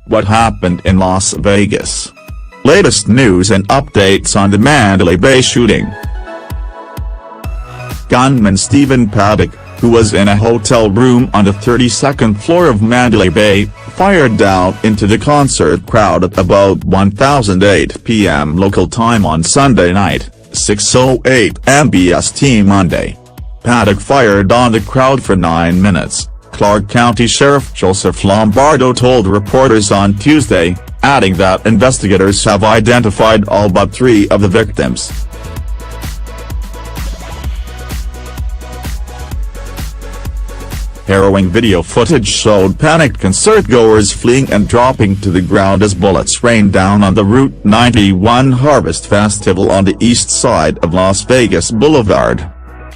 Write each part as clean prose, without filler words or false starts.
what happened in Las Vegas. Latest news and updates on the Mandalay Bay shooting. Gunman Stephen Paddock, who was in a hotel room on the 32nd floor of Mandalay Bay, fired down into the concert crowd at about 1:08 p.m. local time on Sunday night, 6:08 MBST Monday. Paddock fired on the crowd for 9 minutes, Clark County Sheriff Joseph Lombardo told reporters on Tuesday, adding that investigators have identified all but 3 of the victims. Harrowing video footage showed panicked concertgoers fleeing and dropping to the ground as bullets rained down on the Route 91 Harvest Festival on the east side of Las Vegas Boulevard.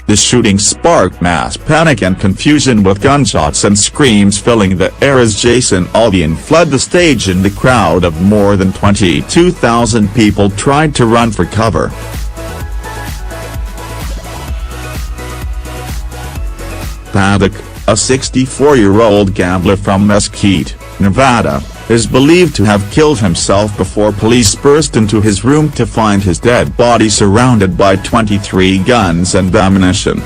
The shooting sparked mass panic and confusion, with gunshots and screams filling the air as Jason Aldean fled the stage and the crowd of more than 22,000 people tried to run for cover. Paddock, a 64-year-old gambler from Mesquite, Nevada, is believed to have killed himself before police burst into his room to find his dead body surrounded by 23 guns and ammunition.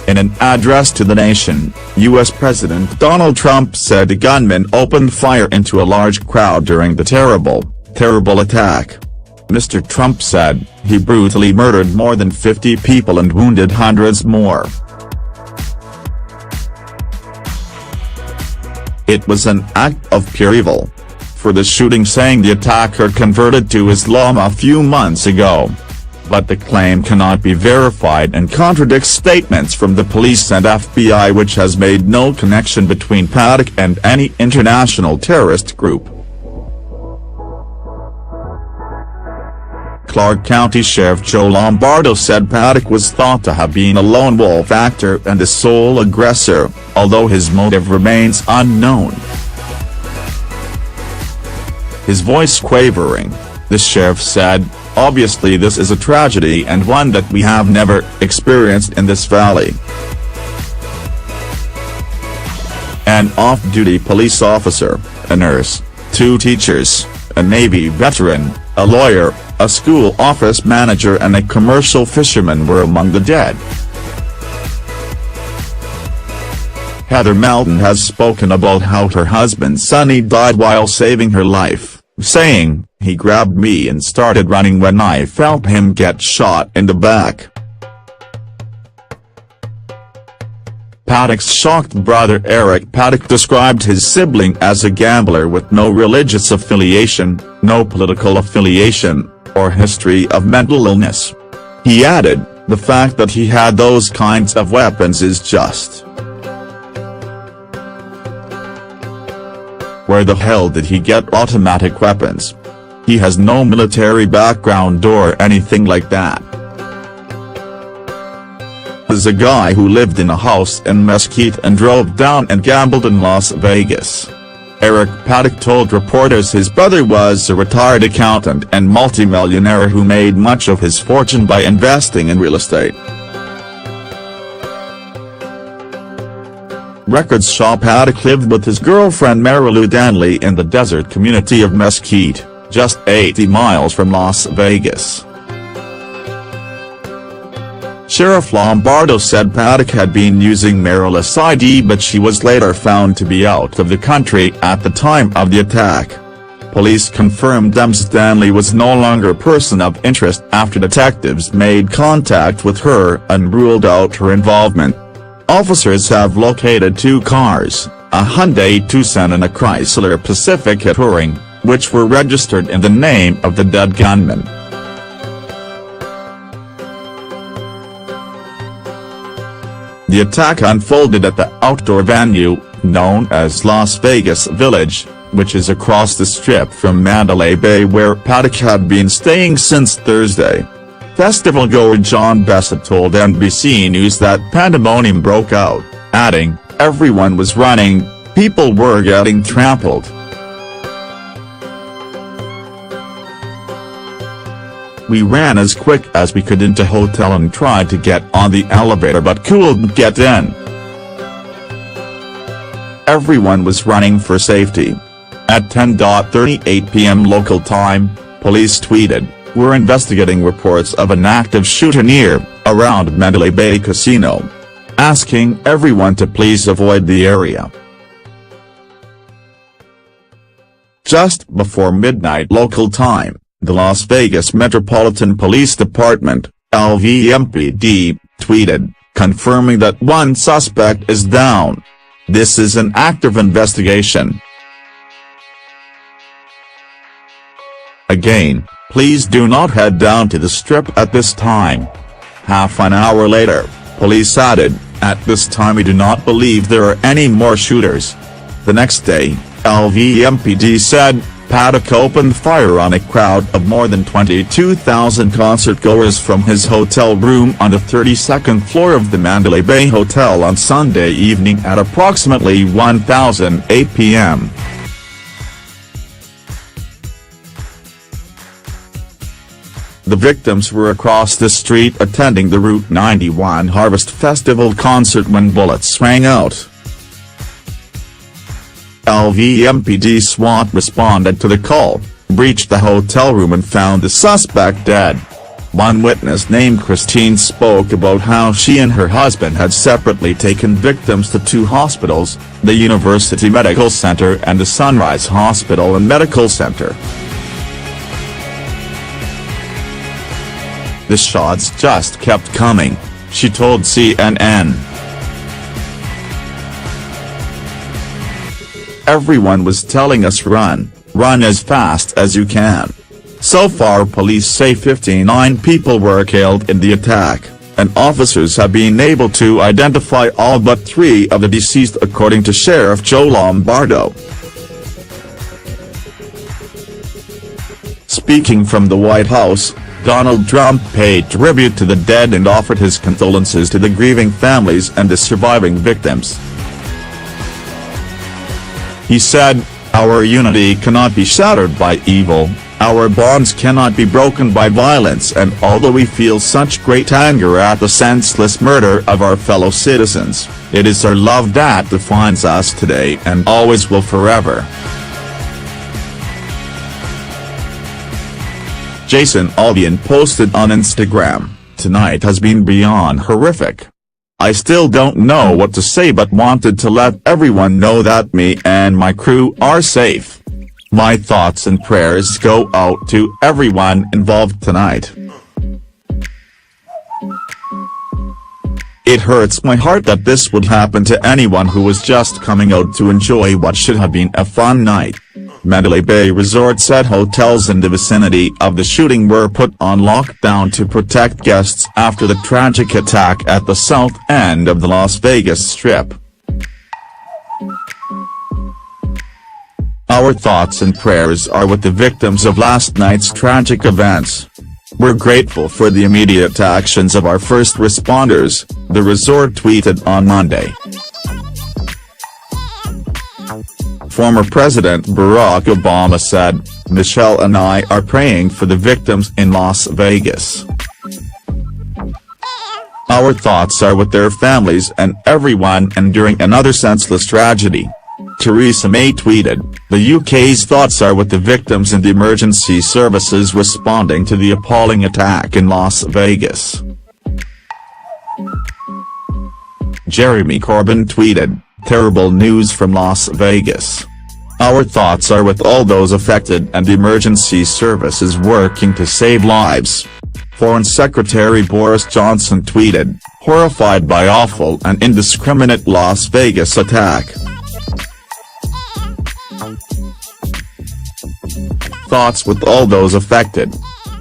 In an address to the nation, U.S. President Donald Trump said the gunman opened fire into a large crowd during the terrible attack. Mr. Trump said, "He brutally murdered more than 50 people and wounded hundreds more. It was an act of pure evil," for the shooting, saying the attacker converted to Islam a few months ago. But the claim cannot be verified and contradicts statements from the police and FBI, which has made no connection between Paddock and any international terrorist group. Clark County Sheriff Joe Lombardo said Paddock was thought to have been a lone wolf actor and the sole aggressor, although his motive remains unknown. His voice quavering, the sheriff said, "Obviously this is a tragedy and one that we have never experienced in this valley." An off-duty police officer, a nurse, 2 teachers, a Navy veteran, a lawyer, a school office manager and a commercial fisherman were among the dead. Heather Melton has spoken about how her husband Sonny died while saving her life, saying, "He grabbed me and started running when I felt him get shot in the back." Paddock's shocked brother Eric Paddock described his sibling as a gambler with no religious affiliation, no political affiliation, or history of mental illness. He added, "The fact that he had those kinds of weapons is just. Where the hell did he get automatic weapons? He has no military background or anything like that. As a guy who lived in a house in Mesquite and drove down and gambled in Las Vegas." Eric Paddock told reporters his brother was a retired accountant and multimillionaire who made much of his fortune by investing in real estate. Records show Paddock lived with his girlfriend Marilou Danley in the desert community of Mesquite, just 80 miles from Las Vegas. Sheriff Lombardo said Paddock had been using Marilou's ID, but she was later found to be out of the country at the time of the attack. Police confirmed Ms. Danley was no longer a person of interest after detectives made contact with her and ruled out her involvement. Officers have located 2 cars, a Hyundai Tucson and a Chrysler Pacifica Touring, which were registered in the name of the dead gunman. The attack unfolded at the outdoor venue, known as Las Vegas Village, which is across the strip from Mandalay Bay, where Paddock had been staying since Thursday. Festival-goer John Bessett told NBC News that pandemonium broke out, adding, "Everyone was running, people were getting trampled. We ran as quick as we could into hotel and tried to get on the elevator but couldn't get in. everyone was running for safety. At 10:38 p.m. local time, police tweeted, "We're investigating reports of an active shooter near, around Mandalay Bay Casino. Asking everyone to please avoid the area." Just before midnight local time, the Las Vegas Metropolitan Police Department, LVMPD, tweeted, confirming that one suspect is down. "This is an active investigation. Again, please do not head down to the Strip at this time." Half an hour later, police added, "At this time we do not believe there are any more shooters." The next day, LVMPD said, Paddock opened fire on a crowd of more than 22,000 concertgoers from his hotel room on the 32nd floor of the Mandalay Bay Hotel on Sunday evening at approximately 1:08 p.m. The victims were across the street attending the Route 91 Harvest Festival concert when bullets rang out. LVMPD SWAT responded to the call, breached the hotel room and found the suspect dead. One witness named Christine spoke about how she and her husband had separately taken victims to two hospitals, the University Medical Center and the Sunrise Hospital and Medical Center. "The shots just kept coming," she told CNN. "Everyone was telling us run as fast as you can." So far police say 59 people were killed in the attack, and officers have been able to identify all but 3 of the deceased according to Sheriff Joe Lombardo. Speaking from the White House, Donald Trump paid tribute to the dead and offered his condolences to the grieving families and the surviving victims. He said, "Our unity cannot be shattered by evil, our bonds cannot be broken by violence, and although we feel such great anger at the senseless murder of our fellow citizens, it is our love that defines us today and always will forever." Jason Aldean posted on Instagram, "Tonight has been beyond horrific. I still don't know what to say but wanted to let everyone know that me and my crew are safe. My thoughts and prayers go out to everyone involved tonight. It hurts my heart that this would happen to anyone who was just coming out to enjoy what should have been a fun night." Mandalay Bay Resort said hotels in the vicinity of the shooting were put on lockdown to protect guests after the tragic attack at the south end of the Las Vegas Strip. "Our thoughts and prayers are with the victims of last night's tragic events. We're grateful for the immediate actions of our first responders," the resort tweeted on Monday. Former President Barack Obama said, "Michelle and I are praying for the victims in Las Vegas. Our thoughts are with their families and everyone enduring another senseless tragedy." Theresa May tweeted, "The UK's thoughts are with the victims and the emergency services responding to the appalling attack in Las Vegas." Jeremy Corbyn tweeted, "Terrible news from Las Vegas. Our thoughts are with all those affected and the emergency services working to save lives." Foreign Secretary Boris Johnson tweeted, "Horrified by awful and indiscriminate Las Vegas attack. Thoughts with all those affected.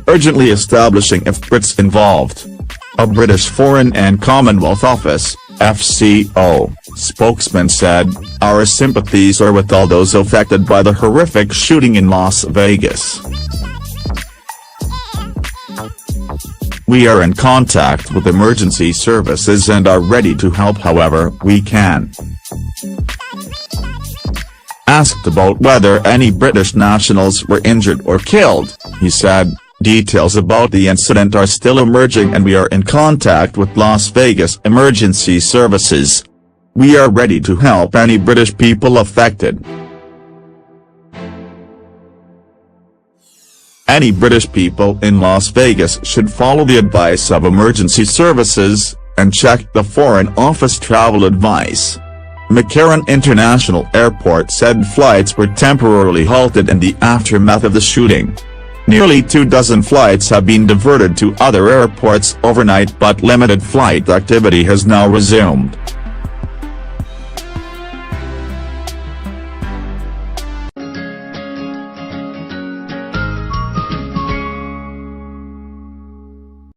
Urgently establishing if Brits involved." A British Foreign and Commonwealth Office (FCO) spokesman said, "Our sympathies are with all those affected by the horrific shooting in Las Vegas. We are in contact with emergency services and are ready to help however we can." Asked about whether any British nationals were injured or killed, he said, "Details about the incident are still emerging and we are in contact with Las Vegas emergency services. "We are ready to help any British people affected. Any British people in Las Vegas should follow the advice of emergency services, and check the Foreign Office travel advice." McCarran International Airport said flights were temporarily halted in the aftermath of the shooting. Nearly 24 flights have been diverted to other airports overnight, but limited flight activity has now resumed.